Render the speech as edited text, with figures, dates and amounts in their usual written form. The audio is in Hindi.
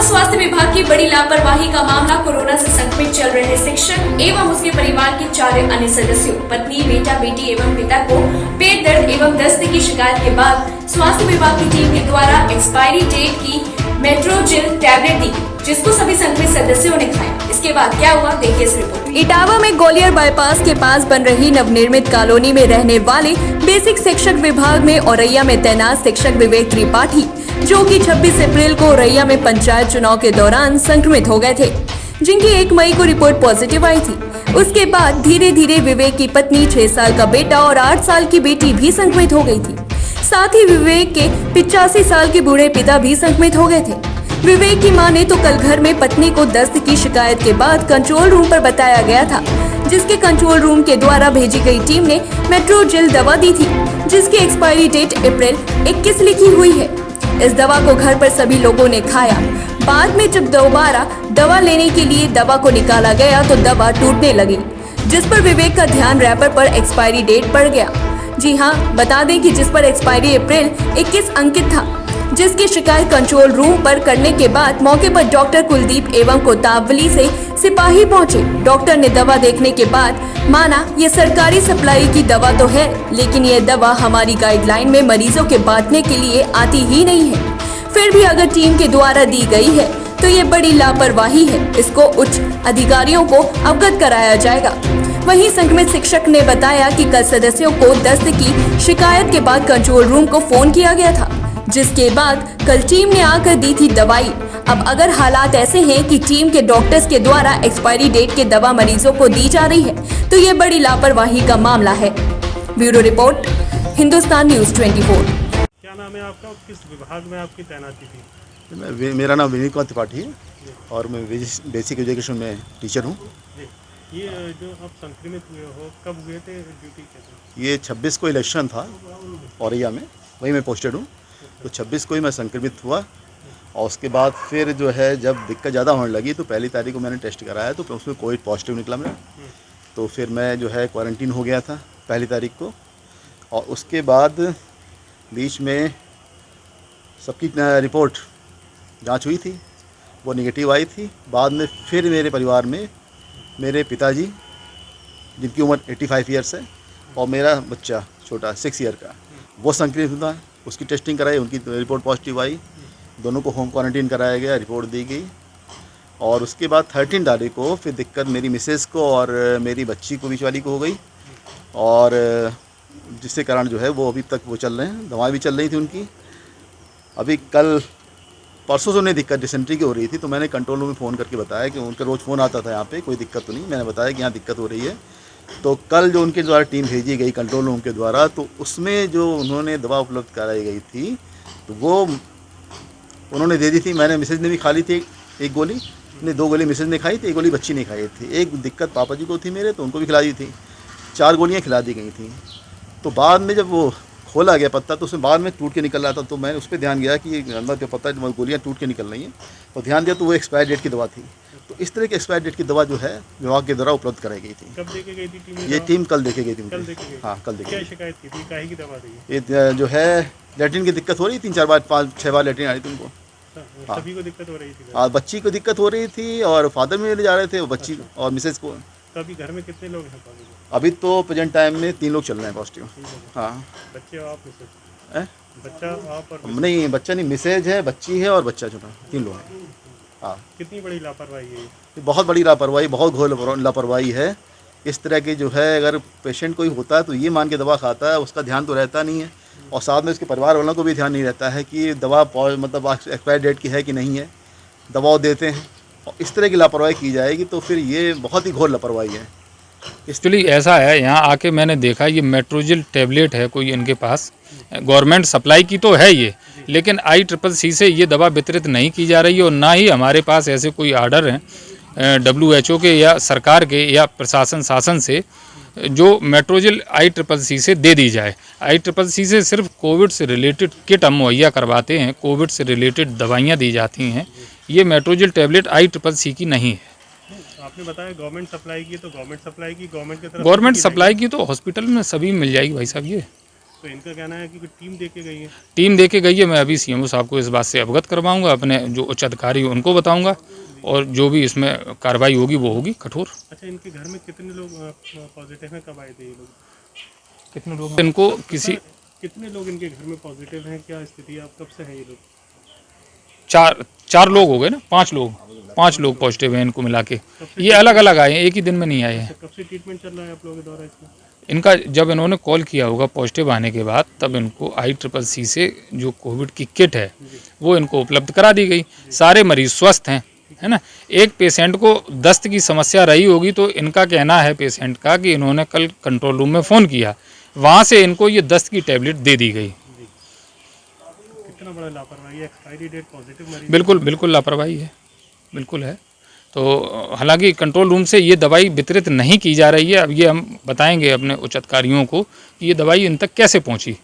स्वास्थ्य विभाग की बड़ी लापरवाही का मामला। कोरोना से संक्रमित चल रहे शिक्षक एवं उसके परिवार के 4 अन्य सदस्यों, पत्नी, बेटा, बेटी एवं पिता को पेट दर्द एवं दस्त की शिकायत के बाद स्वास्थ्य विभाग की टीम के द्वारा एक्सपायरी डेट की मेट्रोजिल टैबलेट दी, जिसको सभी संक्रमित सदस्यों ने खाया। इसके बाद क्या हुआ, देखिए इस रिपोर्ट। इटावा में ग्वालियर बाईपास के पास बन रही नवनिर्मित कॉलोनी में रहने वाले बेसिक शिक्षक विभाग में औरैया में तैनात शिक्षक विवेक त्रिपाठी, जो कि 26 अप्रैल को औरैया में पंचायत चुनाव के दौरान संक्रमित हो गए थे, जिनकी 1 मई को रिपोर्ट पॉजिटिव आई थी। उसके बाद धीरे धीरे विवेक की पत्नी, 6 साल का बेटा और 8 साल की बेटी भी संक्रमित हो गई थी। साथ ही विवेक के 85 साल के बूढ़े पिता भी संक्रमित हो गए थे। विवेक की मां ने तो कल घर में पत्नी को दस्त की शिकायत के बाद कंट्रोल रूम पर बताया गया था, जिसके कंट्रोल रूम के द्वारा भेजी गई टीम ने मेट्रोजिल दवा दी थी, जिसकी एक्सपायरी डेट अप्रैल 21 लिखी हुई है। इस दवा को घर पर सभी लोगों ने खाया। बाद में जब दोबारा दवा लेने के लिए दवा को निकाला गया तो दवा टूटने लगी, जिस पर विवेक का ध्यान रैपर पर एक्सपायरी डेट पड़ गया। जी हाँ, बता दें कि जिस पर एक्सपायरी अप्रैल 21 अंकित था, जिसकी शिकायत कंट्रोल रूम पर करने के बाद मौके पर डॉक्टर कुलदीप एवं कोतावली से सिपाही पहुंचे। डॉक्टर ने दवा देखने के बाद माना, ये सरकारी सप्लाई की दवा तो है, लेकिन ये दवा हमारी गाइडलाइन में मरीजों के बांटने के लिए आती ही नहीं है। फिर भी अगर टीम के द्वारा दी गई है तो ये बड़ी लापरवाही है, इसको उच्च अधिकारियों को अवगत कराया जाएगा। वहीं संक्रमित शिक्षक ने बताया कि कल सदस्यों को दस्त की शिकायत के बाद कंट्रोल रूम को फोन किया गया था, जिसके बाद कल टीम ने आकर दी थी दवाई। अब अगर हालात ऐसे हैं कि टीम के डॉक्टर्स के द्वारा एक्सपायरी डेट के दवा मरीजों को दी जा रही है, तो ये बड़ी लापरवाही का मामला है। Bureau report, Hindustan news 24। क्या नाम है आपका और किस विभाग में आपकी तैनाती थी? मेरा नाम विनीत कुमार त्रिपाठी है और मैं बेसिक एजुकेशन में टीचर हूँ। ये जो आप संक्रमित हुए हो, कब हुए थे, ड्यूटी कैसे? ये 26 को इलेक्शन था औरैया में, वहीं मैं पोस्टेड हूँ। तो 26 को ही मैं संक्रमित हुआ और उसके बाद फिर जो है जब दिक्कत ज़्यादा होने लगी तो 1 तारीख को मैंने टेस्ट कराया तो उसमें कोविड पॉजिटिव निकला मेरा। तो फिर मैं जो है क्वारंटीन हो गया था 1 तारीख को, और उसके बाद बीच में सबकी रिपोर्ट जांच हुई थी, वो नेगेटिव आई थी। बाद में फिर मेरे परिवार में मेरे पिताजी, जिनकी उम्र 85 ईयर्स है, और मेरा बच्चा छोटा 6 ईयर का, वो संक्रमित हुआ। उसकी टेस्टिंग कराई, उनकी रिपोर्ट पॉजिटिव आई। दोनों को होम क्वारंटीन कराया गया, रिपोर्ट दी गई। और उसके बाद 13 तारीख को फिर दिक्कत मेरी मिसेज़ को और मेरी बच्ची को, बीच वाली को हो गई, और जिसके कारण जो है वो अभी तक वो चल रहे हैं, दवाएं भी चल रही थी उनकी। अभी कल परसों से उन्हें दिक्कत डिसेंट्री की हो रही थी, तो मैंने कंट्रोल रूम में फ़ोन करके बताया कि उनका रोज़ फ़ोन आता था यहाँ पे, कोई दिक्कत तो नहीं। मैंने बताया कि यहाँ दिक्कत हो रही है। तो कल जो उनके द्वारा टीम भेजी गई कंट्रोल रूम के द्वारा, तो उसमें जो उन्होंने दवा उपलब्ध कराई गई थी तो वो उन्होंने दे दी थी। मैंने मिसेज ने भी खा ली थी 1 गोली, नहीं 2 गोली मिसेज ने खाई थी, 1 गोली बच्ची ने खाई थी। एक दिक्कत पापा जी को थी मेरे, तो उनको भी खिला दी थी। 4 गोलियाँ खिला दी गई थी। तो बाद में जब वो खोला गया पत्ता तो उसमें बाद में टूट के निकल रहा था, तो मैंने उस पर ध्यान गया कि अंदर जो पत्ता गोलियाँ टूट के निकल रही हैं, तो ध्यान दिया तो वो एक्सपायर डेट की दवा थी। तो इस तरह की एक्सपायर डेट की दवा जो है विभाग के द्वारा उपलब्ध कराई गई थी। कब देके गई थी टीम? ये टीम कल देखे गई थी। कल देके गई? हाँ, कल देखे। क्या शिकायत की थी, काहे की दवा दी? ये जो है लैट्रिन की दिक्कत हो रही थी, 3-4 बार 5-6 बार लैट्रिन आ रही थी उनको। हाँ, सभी को दिक्कत हो रही थी? हाँ, बच्ची को दिक्कत हो रही थी और फादर में ले जा रहे थे, बच्ची और मिसेज को। तो अभी घर में कितने लोग हैं? अभी तो प्रेजेंट टाइम में 3 लोग चल रहे हैं पॉजिटिव। हाँ, बच्चे और आप, मिसेज? बच्चा आप और नहीं, बच्चा नहीं, मिसेज है, बच्ची है और बच्चा छोटा, 3 लोग हैं। हाँ, कितनी बड़ी लापरवाही है ये बहुत बड़ी लापरवाही, बहुत घोर लापरवाही है। इस तरह की जो है अगर पेशेंट कोई होता है तो ये मान के दवा खाता है, उसका ध्यान तो रहता नहीं है, और साथ में उसके परिवार वालों को भी ध्यान नहीं रहता है कि दवा मतलब एक्सपायर डेट की है कि नहीं है। दवा देते हैं और इस तरह की लापरवाही की जाएगी तो फिर ये बहुत ही घोर लापरवाही है। एक्चुअली ऐसा है, यहाँ आके मैंने देखा ये मेट्रोजिल टैबलेट है कोई इनके पास, गवर्नमेंट सप्लाई की तो है ये, लेकिन ICCC से ये दवा वितरित नहीं की जा रही है, और ना ही हमारे पास ऐसे कोई आर्डर हैं WHO के या सरकार के या प्रशासन शासन से जो मेट्रोजिल ICCC से दे दी जाए। ICCC से सिर्फ कोविड से रिलेटेड किट हम मुहैया करवाते हैं, कोविड से रिलेटेड दवाइयाँ दी जाती हैं। ये मेट्रोजिल टैबलेट ICCC की नहीं है। आपने बताया गवर्नमेंट सप्लाई की, तो गवर्नमेंट सप्लाई की, गवर्नमेंट की तरफ गवर्नमेंट सप्लाई की तो हॉस्पिटल में सभी मिल जाएगी भाई साहब। ये तो इनका कहना है कि कोई टीम दे के गई है। टीम दे के गई है। मैं अभी सीएमओ साहब को इस बात से अवगत करवाऊंगा, अपने जो उच्च अधिकारी हैं उनको बताऊंगा, और जो भी इसमें कार्रवाई होगी वो होगी कठोर। अच्छा, इनके घर में कितने लोग पॉजिटिव हैं, कब आए थे ये लोग? कितने लोग इनको किसी कितने लोग इनके घर में पॉजिटिव हैं, क्या स्थिति है, आप कब से हैं ये लोग? चार लोग हो गए ना, पांच लोग पॉजिटिव हैं इनको मिला के। ये अलग अलग आए हैं, एक ही दिन में नहीं आए हैं। कब से ट्रीटमेंट चल रहा है आप लोगों के द्वारा इसमें? इनका जब इन्होंने कॉल किया होगा पॉजिटिव आने के बाद, तब इनको ICCC से जो कोविड की किट है वो इनको उपलब्ध करा दी गई। सारे मरीज स्वस्थ हैं, है ना। एक पेशेंट को दस्त की समस्या रही होगी, तो इनका कहना है पेशेंट का कि इन्होंने कल कंट्रोल रूम में फ़ोन किया, वहाँ से इनको ये दस्त की टैबलेट दे दी गई। कितना बड़ा लापरवाही है, एक्सपायरी डेट पॉजिटिव मरीज। बिल्कुल लापरवाही है, बिल्कुल है। तो हालांकि कंट्रोल रूम से ये दवाई वितरित नहीं की जा रही है। अब ये हम बताएंगे अपने उच्च अधिकारियों को कि ये दवाई इन तक कैसे पहुंची।